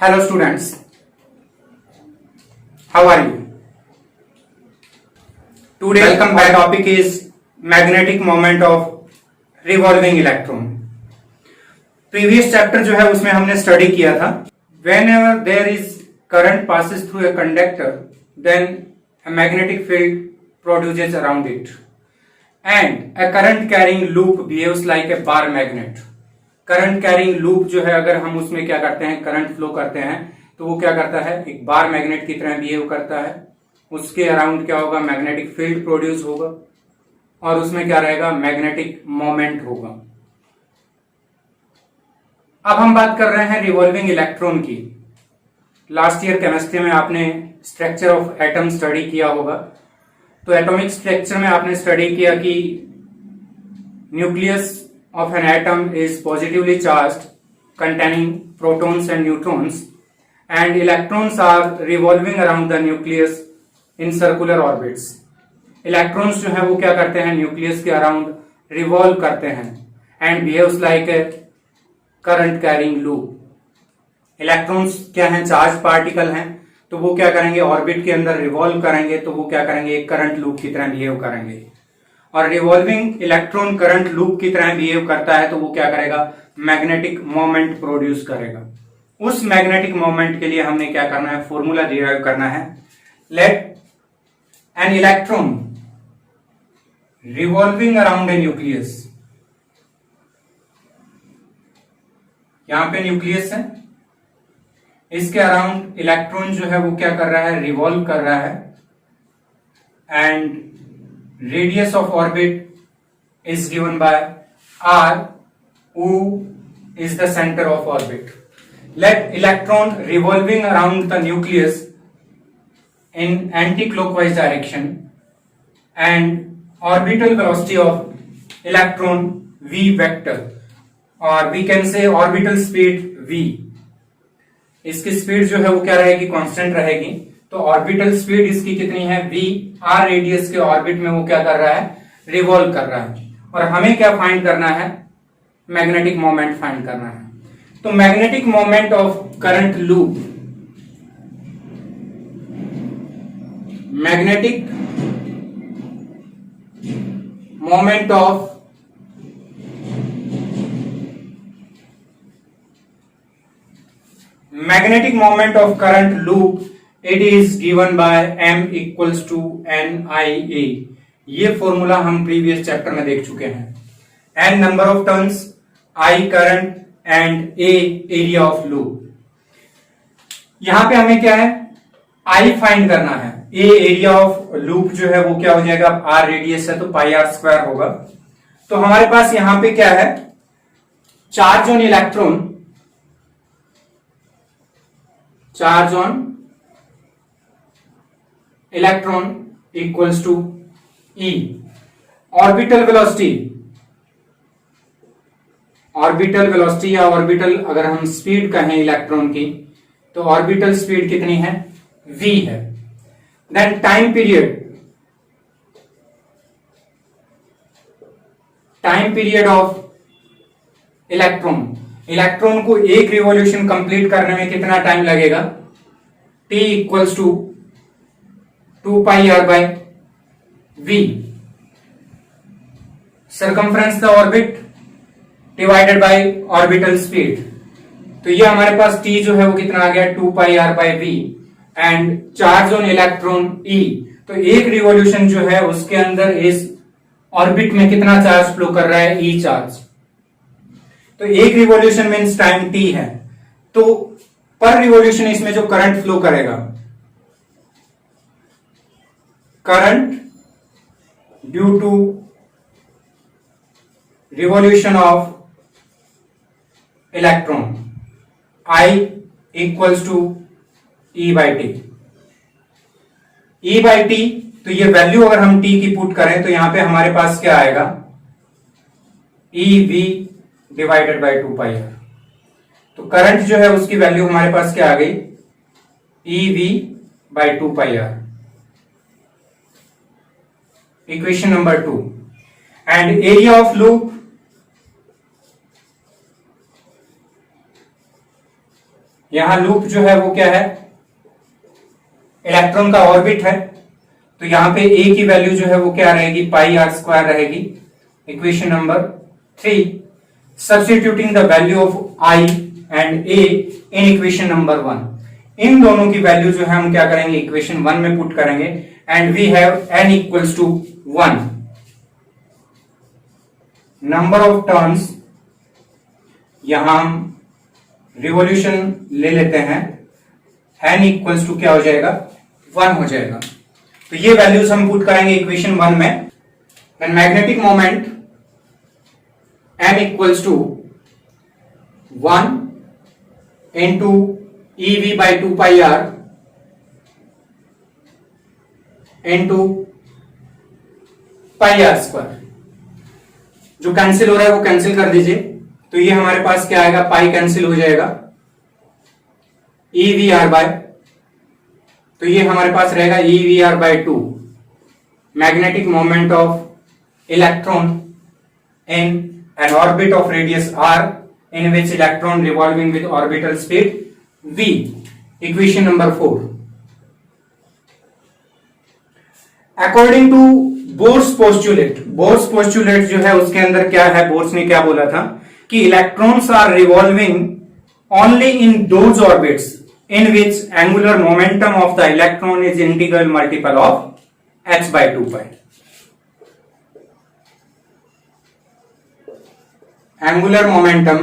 Hello students, how are you? Today welcome back. Topic is magnetic moment of revolving electron. Previous chapter जो है उसमें हमने study किया था. Whenever there is current passes through a conductor, then a magnetic field produces around it, and a current carrying loop behaves like a bar magnet. Current carrying loop जो है अगर हम उसमें क्या करते हैं करंट फ्लो करते हैं तो वो क्या करता है एक बार मैग्नेट की तरह बिहेव करता है. उसके अराउंड क्या होगा मैग्नेटिक फील्ड प्रोड्यूस होगा और उसमें क्या रहेगा मैग्नेटिक मोमेंट होगा. अब हम बात कर रहे हैं रिवॉल्विंग इलेक्ट्रॉन की. लास्ट ईयर केमिस्ट्री में आपने स्ट्रक्चर ऑफ एटम स्टडी किया होगा. तो एटॉमिक स्ट्रक्चर में आपने स्टडी किया कि nucleus of an atom is positively charged containing protons and neutrons, and electrons are revolving around the nucleus in circular orbits. Electrons जो है वो क्या करते हैं न्यूक्लियस के अराउंड रिवॉल्व करते हैं and behaves like a current carrying loop. Electrons क्या हैं चार्ज पार्टिकल हैं तो वो क्या करेंगे ऑर्बिट के अंदर रिवॉल्व करेंगे तो वो क्या करेंगे एक करंट लूप की तरह बिहेव करेंगे. और रिवॉल्विंग इलेक्ट्रॉन करंट लूप की तरह बिहेव करता है तो वो क्या करेगा मैग्नेटिक मोमेंट प्रोड्यूस करेगा. उस मैग्नेटिक मोमेंट के लिए हमने क्या करना है फॉर्मूला डिराइव करना है. Let an electron revolving around a nucleus. यहां पे न्यूक्लियस है, इसके अराउंड इलेक्ट्रॉन जो है वो क्या कर रहा है रिवॉल्व कर रहा है and radius of orbit is given by r, who is the center of orbit. Let electron revolving around the nucleus in anti-clockwise direction and orbital velocity of electron v vector, or we can say orbital speed v. इसकी speed जो है वो क्या रहेगी constant रहेगी. तो orbital speed इसकी कितनी है v. आर रेडियस के ऑर्बिट में वो क्या कर रहा है रिवॉल्व कर रहा है. और हमें क्या फाइंड करना है मैग्नेटिक मोमेंट फाइंड करना है. तो magnetic moment of current loop, magnetic moment of magnetic moment of current loop, it is given by m equals to nia. ये फॉर्मूला हम प्रीवियस चैप्टर में देख चुके हैं. n number of turns, i current and a area of loop. यहां पे हमें क्या है i फाइंड करना है. a एरिया ऑफ लूप जो है वो क्या हो जाएगा r रेडियस है तो पाई r स्क्वायर होगा. तो हमारे पास यहां पे क्या है charge on electron, charge on electron equals to E. Orbital velocity, orbital velocity या ऑर्बिटल अगर हम स्पीड कहें इलेक्ट्रॉन की तो ऑर्बिटल स्पीड कितनी है v है. Then time period of electron. Electron को एक रिवॉल्यूशन कंप्लीट करने में कितना टाइम लगेगा t equals to 2 pi r by v. Circumference the orbit divided by orbital speed. तो ये हमारे पास t जो है वो कितना आ गया 2 pi r by v and charge on electron e. तो एक रिवॉल्यूशन जो है उसके अंदर इस ऑर्बिट में कितना चार्ज फ्लो कर रहा है e चार्ज. तो एक रिवॉल्यूशन मीन्स टाइम t है. तो पर रिवॉल्यूशन इसमें जो करंट फ्लो करेगा current due to revolution of electron I equals to E by T. E by T तो ये वैल्यू अगर हम t की पुट करें तो यहां पे हमारे पास क्या आएगा E v divided by 2 pi R. तो करंट जो है उसकी वैल्यू हमारे पास क्या आ गई E V by 2 pi R. Equation number 2. And area of loop यहां लूप जो है वो क्या है, इलेक्ट्रॉन का ऑर्बिट है, तो यहां पे ए की वैल्यू जो है वो क्या रहेगी, पाई आर स्क्वायर रहेगी। Equation number 3, substituting the value of I and A in equation number 1, इन दोनों की वैल्यू जो है हम क्या करेंगे, इक्वेशन 1 में पुट करेंगे। And we have n equals to 1, number of turns, यहां हम रिवॉल्यूशन ले लेते हैं, एन इक्वल्स टू क्या हो जाएगा, 1 हो जाएगा। तो ये वैल्यूज हम पुट करेंगे इक्वेशन 1 में। Then magnetic moment m equals to 1 into EV by 2 pi R into pi R square, जो कैंसिल हो रहा है वो कैंसिल कर दीजिए, तो ये हमारे पास क्या आएगा, पाई कैंसिल हो जाएगा, EVR बाय, तो ये हमारे पास रहेगा EVR by 2, magnetic moment of electron in an orbit of radius r in which electron revolving with orbital speed v, equation number 4। according to Bohr's postulate, Bohr's postulate जो है उसके अंदर क्या है, बोर्स ने क्या बोला था कि electrons are revolving only in those orbits in which angular momentum of the electron is integral multiple of h by 2 pi। angular momentum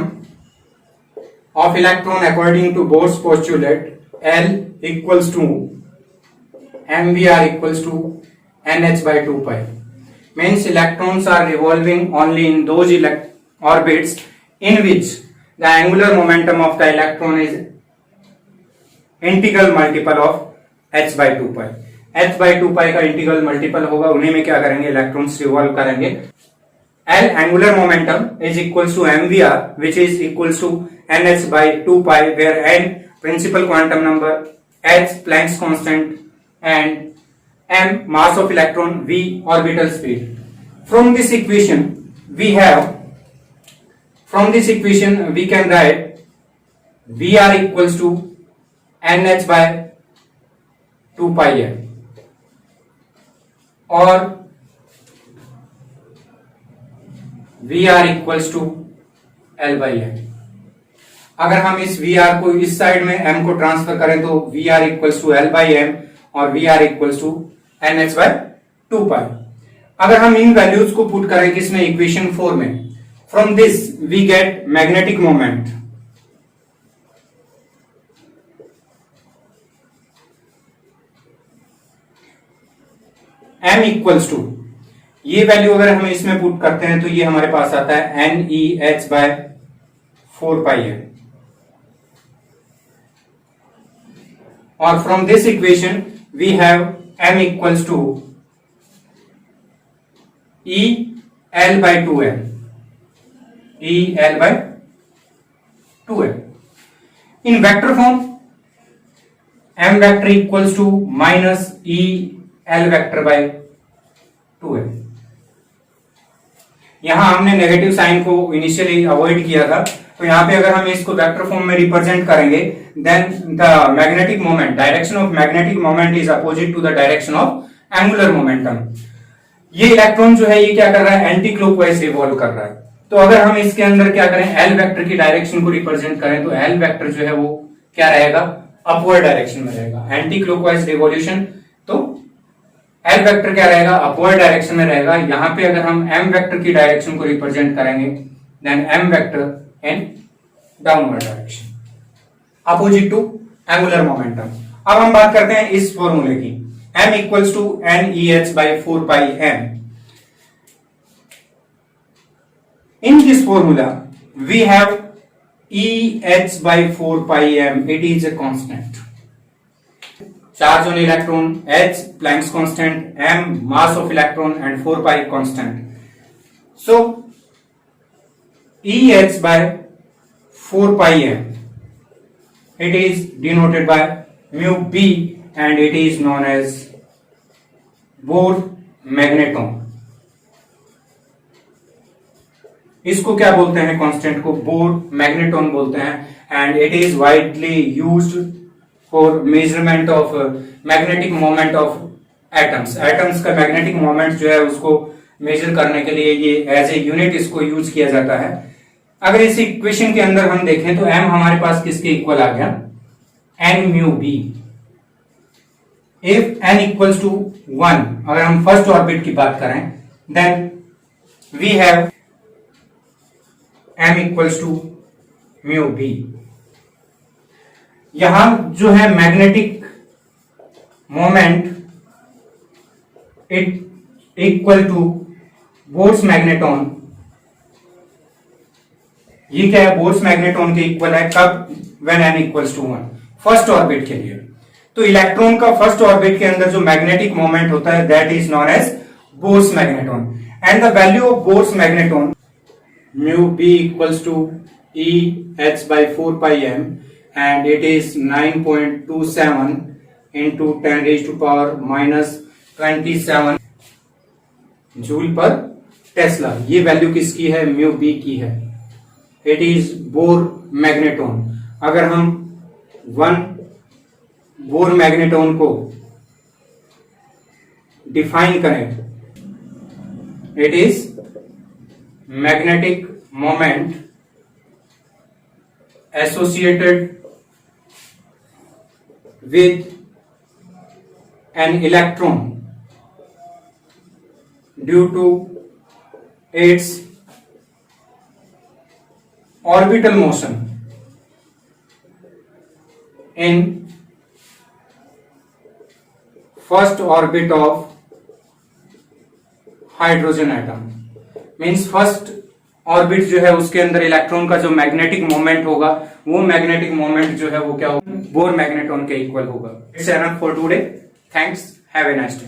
of electron according to Bohr's postulate L equals to mvr equals to nh by 2 pi, means electrons are revolving only in those orbits in which the angular momentum of the electron is integral multiple of h by 2 pi। h by 2 pi का integral multiple होगा, उन्हीं में क्या करेंगे, electrons revolve करेंगे। L angular momentum is equals to mvr, which is equals to nh by 2 pi, where n principal quantum number, h Planck's constant, and m mass of electron, v orbital speed। From this equation we can write vr equals to nh by 2 pi m, और VR equals to L by m. अगर हम इस VR को इस side में M को transfer करें तो VR equals to L by m और VR equals to NH by 2 pi. अगर हम इन वैल्यूज को पुट करें किसमें, इक्वेशन 4 में, from this we get magnetic moment M equals to, ये वैल्यू अगर हम इसमें पुट करते हैं तो ये हमारे पास आता है NEH बाय 4 पाई है, और from this equation we have M equals to EL by 2M, EL by 2M। In vector form M vector equals to minus EL vector by 2M। यहां हमने नेगेटिव साइन को initially avoid किया था, तो यहां पे अगर हम इसको वेक्टर फॉर्म में रिप्रेजेंट करेंगे, then the magnetic moment, direction of magnetic moment is opposite to the direction of angular momentum. ये इलेक्ट्रॉन जो है ये क्या कर रहा है, एंटी क्लॉकवाइज रिवॉल्व कर रहा है। तो अगर हम इसके अंदर क्या करें, एल वेक्टर की डायरेक्शन को रिप्रेजेंट करें तो एल वेक्टर जो है वो क्या रहेगा, अपवर्ड डायरेक्शन में रहेगा। एंटी क्लॉकवाइज रिवॉल्यूशन, तो एल वेक्टर क्या रहेगा, अपवर्ड डायरेक्शन में रहेगा। यहां पे अगर हम एम वेक्टर की डायरेक्शन को रिप्रेजेंट करेंगे, then m vector in downward direction, opposite to angular momentum. अब हम बात करते हैं इस फॉर्मूले की, m equals to NEH by 4 pi m। In this formula we have EH by 4 pi m, it is a constant। Charge on electron H Planck's constant, m mass of electron and 4 pi constant। So EH by 4 pi m, it is denoted by mu b and it is known as Bohr magneton। इसको क्या बोलते हैं, constant को bore magneton बोलते हैं। and it is widely used for measurement of magnetic moment of atoms. Atoms का magnetic moment जो है उसको मेजर करने के लिए ये एज ए यूनिट इसको यूज किया जाता है। अगर इस इक्वेशन के अंदर हम देखें तो m हमारे पास किसके इक्वल आ गया, n mu B. If n equals to 1, अगर हम फर्स्ट ऑर्बिट की बात करें, then we have m equals to mu B. यहां जो है magnetic moment it equal to Bohr's magneton. ये क्या है, बोर्स मैग्नेटॉन के इक्वल है। कब? When n equals to 1, first orbit के लिए। तो इलेक्ट्रॉन का फर्स्ट ऑर्बिट के अंदर जो मैग्नेटिक मोमेंट होता है that is known as Bohr's magneton, and the value of Bohr's magneton mu B equals to E h by 4 pi m, and it is 9.27 into 10 raised to power minus 27 joule पर Tesla. ये value किसकी है? Mu B की है। It is bore magneton. अगर हम one bore magneton को define करें, it is magnetic moment associated with an electron due to its orbital motion in first orbit of hydrogen atom। Means first orbit जो है उसके अंदर इलेक्ट्रॉन का जो मैग्नेटिक मोमेंट होगा वो मैग्नेटिक मोमेंट जो है वो क्या होगा, बोर मैग्नेटॉन के इक्वल होगा। It's enough for today. Thanks, have a nice day.